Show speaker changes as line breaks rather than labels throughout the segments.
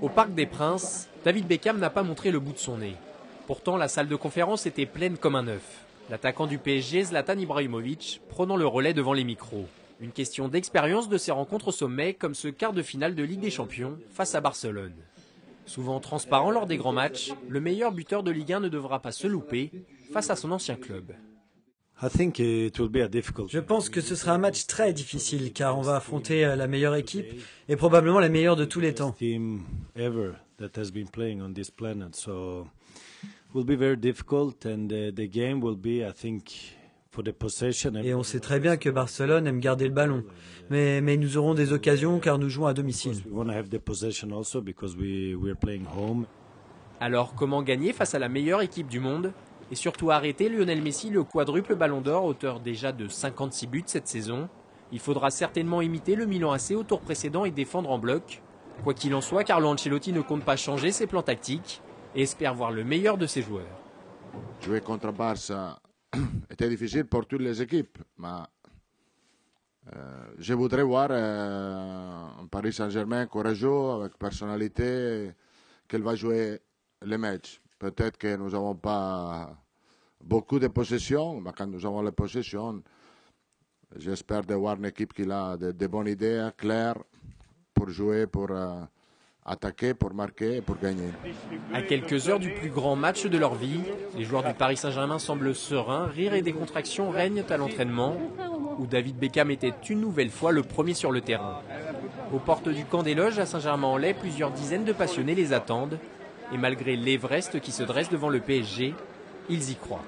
Au Parc des Princes, David Beckham n'a pas montré le bout de son nez. Pourtant, la salle de conférence était pleine comme un œuf. L'attaquant du PSG, Zlatan Ibrahimovic, prenant le relais devant les micros. Une question d'expérience de ces rencontres au sommet, comme ce quart de finale de Ligue des Champions face à Barcelone. Souvent transparent lors des grands matchs, le meilleur buteur de Ligue 1 ne devra pas se louper face à son ancien club.
Je pense que ce sera un match très difficile car on va affronter la meilleure équipe et probablement la meilleure de tous les temps. Et on sait très bien que Barcelone aime garder le ballon. Mais nous aurons des occasions car nous jouons à domicile.
Alors comment gagner face à la meilleure équipe du monde? Et surtout arrêter Lionel Messi, le quadruple ballon d'or, auteur déjà de 56 buts cette saison. Il faudra certainement imiter le Milan AC au tour précédent et défendre en bloc. Quoi qu'il en soit, Carlo Ancelotti ne compte pas changer ses plans tactiques et espère voir le meilleur de ses joueurs.
Jouer contre Barça était difficile pour toutes les équipes, mais je voudrais voir un Paris Saint-Germain courageux, avec personnalité, qu'elle va jouer les matchs. Peut-être que nous n'avons pas beaucoup de possessions, mais quand nous avons les possessions, j'espère de voir une équipe qui a de bonnes idées, claires, pour jouer, pour attaquer, pour marquer et pour gagner.
À quelques heures du plus grand match de leur vie, les joueurs du Paris Saint-Germain semblent sereins, rire et décontraction règnent à l'entraînement, où David Beckham était une nouvelle fois le premier sur le terrain. Aux portes du camp des loges à Saint-Germain-en-Laye, plusieurs dizaines de passionnés les attendent. Et malgré l'Everest qui se dresse devant le PSG, ils y croient.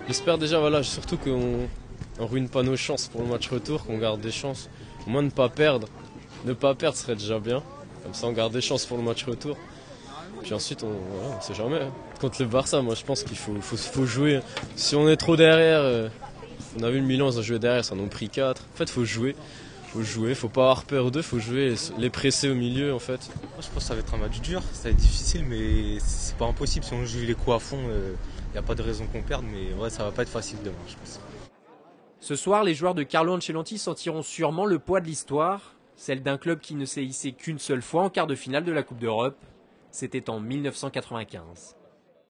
J'espère déjà surtout qu'on ne ruine pas nos chances pour le match retour, qu'on garde des chances. Au moins ne pas perdre. Ne pas perdre serait déjà bien. Comme ça on garde des chances pour le match retour. Puis ensuite on sait jamais. Contre le Barça, moi je pense qu'il faut jouer. Si on est trop derrière, on a vu le Milan, ils ont joué derrière, ça en ont pris 4. En fait il faut jouer. Faut pas avoir peur d'eux, faut jouer, les presser au milieu en fait.
Moi, je pense que ça va être un match dur, ça va être difficile, mais c'est pas impossible. Si on joue les coups à fond, il n'y a pas de raison qu'on perde, mais ouais, ça va pas être facile demain, je pense.
Ce soir, les joueurs de Carlo Ancelotti sentiront sûrement le poids de l'histoire, celle d'un club qui ne s'est hissé qu'une seule fois en quart de finale de la Coupe d'Europe. C'était en 1995.